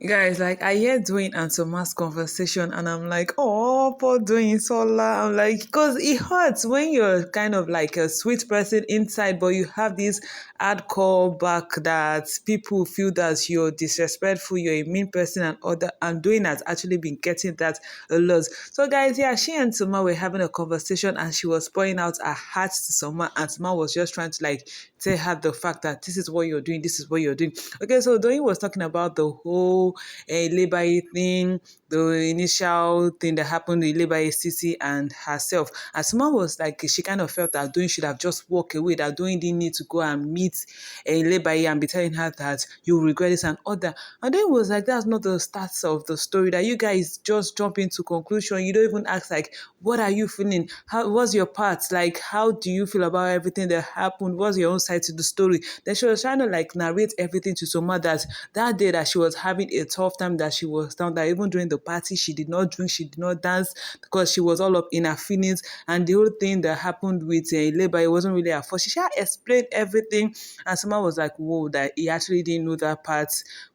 Guys, like I hear Doyin and Soma's conversation, and I'm like, oh, poor Doyin Sola. I'm like, because it hurts when you're kind of like a sweet person inside, but you have this hardcore back that people feel that you're disrespectful, you're a mean person, and other. And Doyin has actually been getting that a lot. So, guys, yeah, she and Soma were having a conversation, and she was pouring out her heart to Soma, and Soma was just trying to like tell her the fact that this is what you're doing, this is what you're doing. Okay, so Doyin was talking about the whole labor thing, the initial thing that happened with labor Sisi and herself. And someone was like, she kind of felt that Doyin should have just walked away, that Doyin didn't need to go and meet labor and be telling her that you regret this and other. And then it was like, that's not the start of the story, that you guys just jump into conclusion. You don't even ask like, what are you feeling? What's your part? Like, how do you feel about everything that happened? What's your own side to the story? Then she was trying to like narrate everything to Soma, that day that she was having a tough time, that she was down, that even during the party, she did not drink, she did not dance because she was all up in her feelings. And the whole thing that happened with labor, it wasn't really her fault. She explained everything. And someone was like, whoa, that he actually didn't know that part,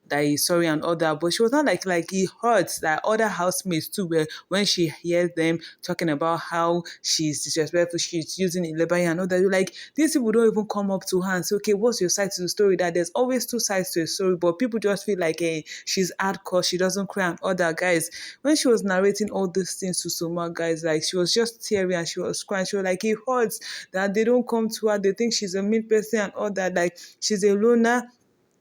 that he's sorry and all that. But she was not like it hurts that other housemates too, where when she hears them talking about how she's disrespectful, she's using labor and all that, you're like, these people don't even come up to her and say, okay, what's your side to the story? That there's always two sides to a story, but people just feel like, hey, she's hardcore, she doesn't cry and other. Guys, when she was narrating all these things to Soma, guys, like she was just teary and she was crying. She was like, it hurts that they don't come to her, they think she's a mean person and all that, like she's a loner,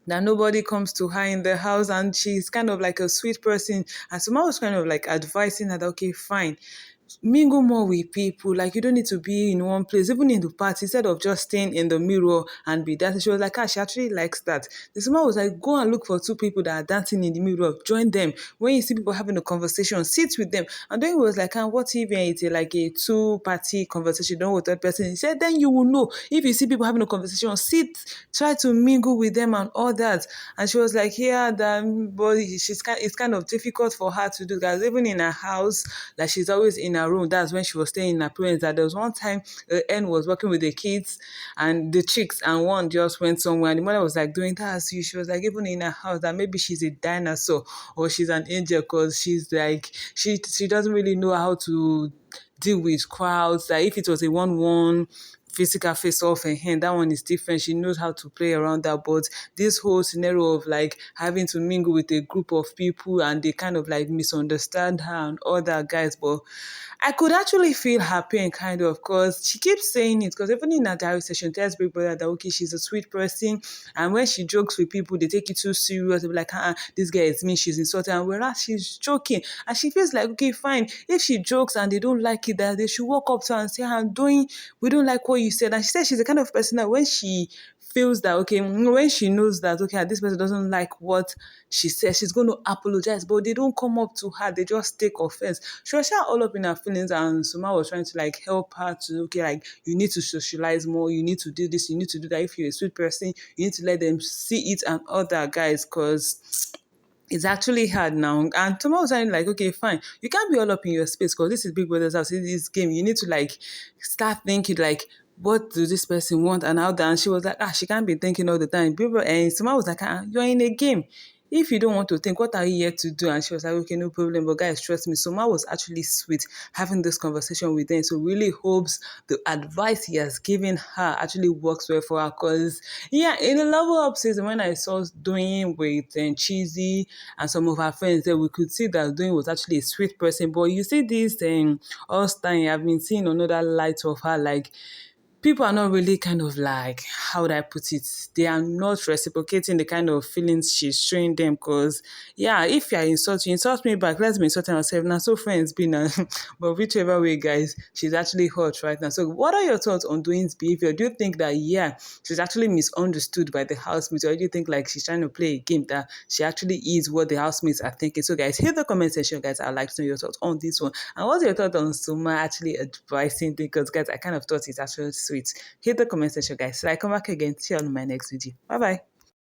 that nobody comes to her in the house, and she's kind of like a sweet person. And someone was kind of like advising her that, okay, fine, mingle more with people. Like, you don't need to be in one place, even in the party, instead of just staying in the mirror and be dancing. She was like, ah, she actually likes that. The woman was like, go and look for two people that are dancing in the mirror, join them. When you see people having a conversation, sit with them. And then he was like, ah, what if it's like a two-party conversation, don't with that person? He said, then you will know. If you see people having a conversation, sit, try to mingle with them and all that. And she was like, yeah, but it's kind of difficult for her to do that. Even in her house, like she's always in her room. That's when she was staying in her parents. That there was one time N was working with the kids and the chicks, and one just went somewhere. And the mother was like, doing that as you. She was like, even in her house, that maybe she's a dinosaur or she's an angel, because she's like, she doesn't really know how to deal with crowds. Like if it was a 1-1 physical face off and hand, that one is different. She knows how to play around that. But this whole scenario of like having to mingle with a group of people and they kind of like misunderstand her and other guys. But I could actually feel happy and kind of, because she keeps saying it, because even in her diary session, tells Big Brother that, okay, she's a sweet person. And when she jokes with people, they take it too serious. They'll be like, this girl is mean, she's insulting. And whereas she's joking. And she feels like, okay, fine. If she jokes and they don't like it, that they should walk up to her and say, we don't like what you said. And she said she's the kind of person that when she feels that, okay, when she knows that, okay, this person doesn't like what she says, she's going to apologize, but they don't come up to her, they just take offense. She was all up in her feelings, and Suma was trying to like help her to, okay, like, you need to socialize more, you need to do this, you need to do that. If you're a sweet person, you need to let them see it and other guys, because it's actually hard now. And Thomas was saying, like, okay, fine. You can't be all up in your space, because this is Big Brother's house. In this game, you need to like start thinking like, what do this person want and how that. And she was like, she can't be thinking all the time. And someone was like, you're in a game. If you don't want to think, what are you here to do? And she was like, okay, no problem. But guys, trust me. Soma was actually sweet having this conversation with them. So really hopes the advice he has given her actually works well for her. Because, yeah, in the level up season, when I saw Doyin with Cheesy and some of her friends there, we could see that Doyin was actually a sweet person. But you see this all time, I've been seeing another light of her, like, people are not really kind of like, how would I put it? They are not reciprocating the kind of feelings she's showing them. Because, yeah, if you insult me back, let's be insulting ourselves. Now, so friends be now. But whichever way, guys, she's actually hot right now. So, what are your thoughts on Doyin's behavior? Do you think that, yeah, she's actually misunderstood by the housemates? Or do you think like she's trying to play a game that she actually is what the housemates are thinking? So, guys, hit the comment section, guys. I'd like to know your thoughts on this one. And what's your thought on Soma actually advising? Because, guys, I kind of thought it's actually sweet. Hit the comment section, guys. So I come back again. See you on my next video. Bye bye.